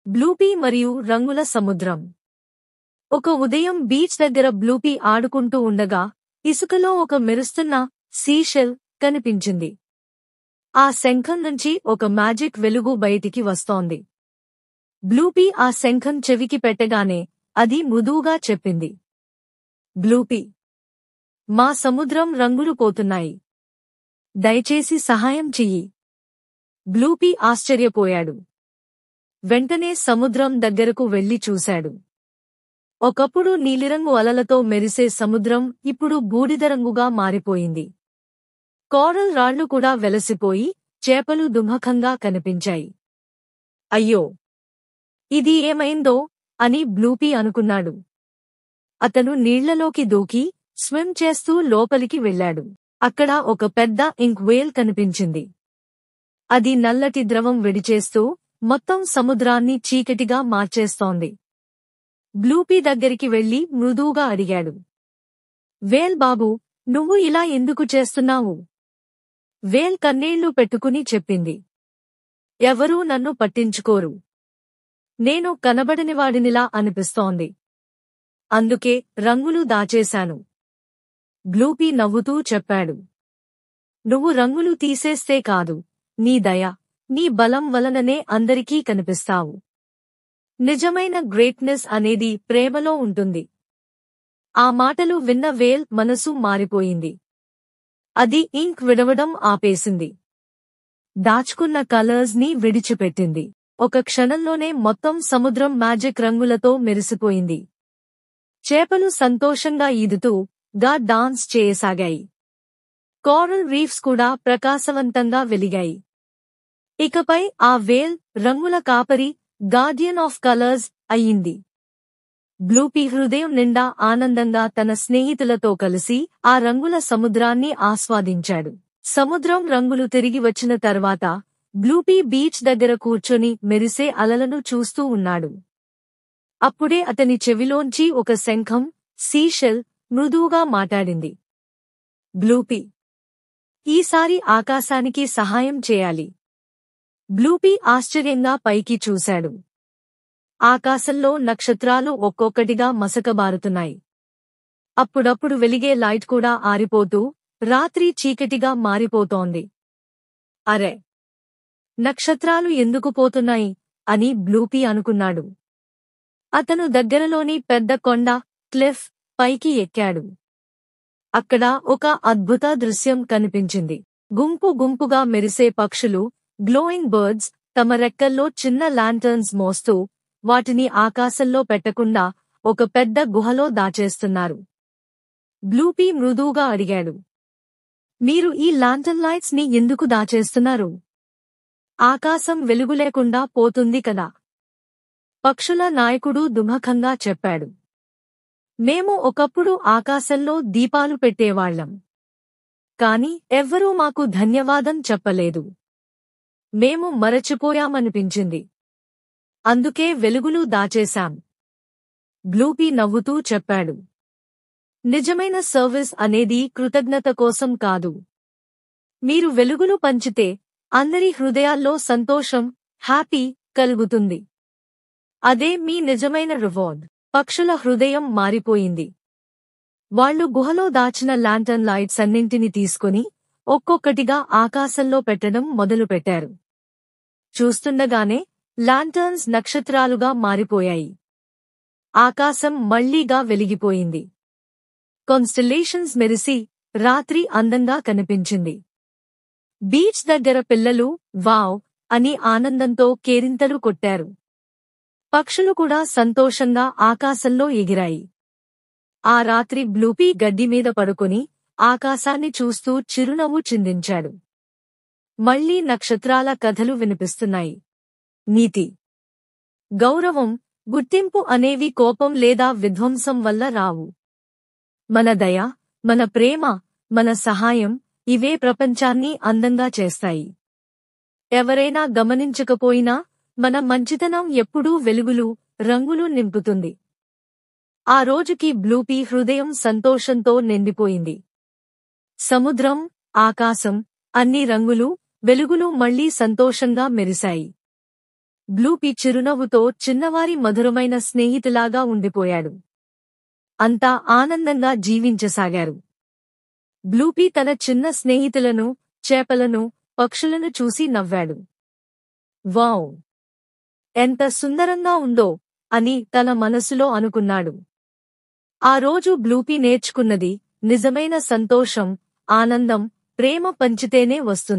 బ్లూపీ మరియు రంగుల సముద్రం. ఒక ఉదయం బీచ్ దగ్గర బ్లూపీ ఆడుకుంటూ ఉండగా ఇసుకలో ఒక మెరుస్తున్న సీషెల్ కనిపించింది. ఆ శంఖం నుంచి ఒక మ్యాజిక్ వెలుగు బయటికి వస్తోంది. బ్లూపీ ఆ శంఖం చెవికి పెట్టగానే అది మృదువుగా చెప్పింది, బ్లూపీ, మా సముద్రం రంగులు పోతున్నాయి. దయచేసి సహాయం చెయ్యి. బ్లూపీ ఆశ్చర్యపోయాడు. వెంటనే సముద్రం దగ్గరకు వెళ్లి చూశాడు. ఒకప్పుడు నీలిరంగు అలలతో మెరిసే సముద్రం ఇప్పుడు బూడిదరంగుగా మారిపోయింది. కోరల్ రాళ్లు కూడా వెలసిపోయి చేపలు దుమఖంగా కనిపించాయి. అయ్యో, ఇది ఏమైందో అని బ్లూపీ అనుకున్నాడు. అతను నీళ్లలోకి దూకి స్విమ్ చేస్తూ లోపలికి వెళ్లాడు. అక్కడ ఒక పెద్ద ఇంక్ వేల్ కనిపించింది. అది నల్లటి ద్రవం విడిచేస్తూ మొత్తం సముద్రాన్ని చీకటిగా మార్చేస్తోంది. బ్లూపీ దగ్గరికి వెళ్లి మృదువుగా అడిగాడు, వేల్ బాబూ, నువ్వు ఇలా ఎందుకు చేస్తున్నావు? వేల్ కన్నీళ్లు పెట్టుకుని చెప్పింది, ఎవరూ నన్ను పట్టించుకోరు. నేను కనబడనివాడినిలా అనిపిస్తోంది. అందుకే రంగులు దాచేశాను. బ్లూపీ నవ్వుతూ చెప్పాడు, నువ్వు రంగులు తీసేస్తే కాదు, నీ దయ, నీ బలం వలననే అందరికీ కనిపిస్తావు. నిజమైన గ్రేట్నెస్ అనేది ప్రేమలో ఉంటుంది. ఆ మాటలు విన్న వేల్ మనసు మారిపోయింది. అది ఇంక్ విడవడం ఆపేసింది. దాచుకున్న కలర్స్ ని విడిచిపెట్టింది. ఒక క్షణంలోనే మొత్తం సముద్రం మ్యాజిక్ రంగులతో మెరిసిపోయింది. చేపలు సంతోషంగా ఈదుతూ డాన్స్ చేయసాగాయి. కోరల్ రీఫ్స్ కూడా ప్రకాశవంతంగా వెలిగాయి. ఇకపై ఆ వేల్ రంగుల కాపరి, గార్డియన్ ఆఫ్ కలర్స్ అయ్యింది. బ్లూపీ హృదయం నిండా ఆనందంగా తన స్నేహితులతో కలిసి ఆ రంగుల సముద్రాన్ని ఆస్వాదించాడు. సముద్రం రంగులు తిరిగి వచ్చిన తర్వాత బ్లూపీ బీచ్ దగ్గర కూర్చొని మెరిసే అలలను చూస్తూ ఉన్నాడు. అప్పుడే అతని చెవిలోంచి ఒక శంఖం, సీషెల్, మృదువుగా మాట్లాడింది, బ్లూపీ, ఈసారి ఆకాశానికి సహాయం చేయాలి. బ్లూపీ ఆశ్చర్యంగా పైకి చూశాడు. ఆకాశంలో నక్షత్రాలు ఒక్కొక్కటిగా మసకబారుతున్నాయి. అప్పుడప్పుడు వెలిగే లైట్ కూడా ఆరిపోతూ రాత్రి చీకటిగా మారిపోతోంది. అరే, నక్షత్రాలు ఎందుకు పోతున్నాయి అని బ్లూపీ అనుకున్నాడు. అతను దగ్గరలోని పెద్ద కొండ, క్లిఫ్ పైకి ఎక్కాడు. అక్కడ ఒక అద్భుత దృశ్యం కనిపించింది. గుంపు గుంపుగా మెరిసే పక్షులు, గ్లోయింగ్ బర్డ్స్, తమ రెక్కల్లో చిన్న లాంటర్న్స్ మోస్తూ వాటిని ఆకాశంలో పెట్టకుండా ఒక పెద్ద గుహలో దాచేస్తున్నారు. బ్లూపీ మృదువుగా అడిగాడు, మీరు ఈ లాంటర్న్ లైట్స్ ని ఎందుకు దాచేస్తున్నారు? ఆకాశం వెలుగులేకుండా పోతుంది కదా. పక్షుల నాయకుడు దుమఖంగా చెప్పాడు, మేము ఒకప్పుడు ఆకాశంలో దీపాలు పెట్టేవాళ్లం. కాని ఎవ్వరూ మాకు ధన్యవాదం చెప్పలేదు. మేము మరచిపోయామనిపించింది. అందుకే వెలుగులు దాచేశాం. బ్లూపీ నవ్వుతూ చెప్పాడు, నిజమైన సర్వీస్ అనేది కృతజ్ఞత కోసం కాదు. మీరు వెలుగులు పంచితే అందరి హృదయాల్లో సంతోషం, హ్యాపీ కలుగుతుంది. అదే మీ నిజమైన రివార్డ్. పక్షుల హృదయం మారిపోయింది. వాళ్లు గుహలో దాచిన లాంటర్న్ లైట్స్ అన్నింటినీ తీసుకుని ఒక్కొక్కటిగా ఆకాశంలో పెట్టడం మొదలుపెట్టారు. చూస్తుండగానే లాంటర్న్స్ నక్షత్రాలుగా మారిపోయాయి. ఆకాశం మళ్లీగా వెలిగిపోయింది. కాన్స్టెల్లేషన్స్ మెరిసి రాత్రి అందంగా కనిపించింది. బీచ్ దగ్గర పిల్లలు వావ్ అని ఆనందంతో కేరింతలు కొట్టారు. పక్షులు కూడా సంతోషంగా ఆకాశంలో ఎగిరాయి. ఆ రాత్రి బ్లూపీ గడ్డి మీద పడుకొని ఆకాశాన్ని చూస్తూ చిరునవ్వు చిందించాడు. మళ్లీ నక్షత్రాల కథలు వినిపిస్తున్నాయి. నీతి, గౌరవం, గుర్తింపు అనేవి కోపం లేదా విధ్వంసం వల్ల రావు. మన దయ, మన ప్రేమ, మన సహాయం ఇవే ప్రపంచాన్ని అందంగా చేస్తాయి. ఎవరైనా గమనించకపోయినా మన మంచితనం ఎప్పుడూ వెలుగులు, రంగులు నింపుతుంది. ఆ రోజుకి బ్లూపీ హృదయం సంతోషంతో నిండిపోయింది. సముద్రం, ఆకాశం, అన్ని రంగులు, వెలుగులు మళ్లీ సంతోషంగా మెరిశాయి. బ్లూపీ చిరునవ్వుతో చిన్నవారి మధురమైన స్నేహితులాగా ఉండిపోయాడు. అంతా ఆనందంగా జీవించసాగారు. బ్లూపీ తన చిన్న స్నేహితులను, చేపలను, పక్షులను చూసి నవ్వాడు. వావ్! ఎంత సుందరంగా ఉందో అని తన మనసులో అనుకున్నాడు. ఆ రోజు బ్లూపీ నేర్చుకున్నది నిజమైన సంతోషం, ఆనందం, ప్రేమ పంచితేనే వస్తుంది.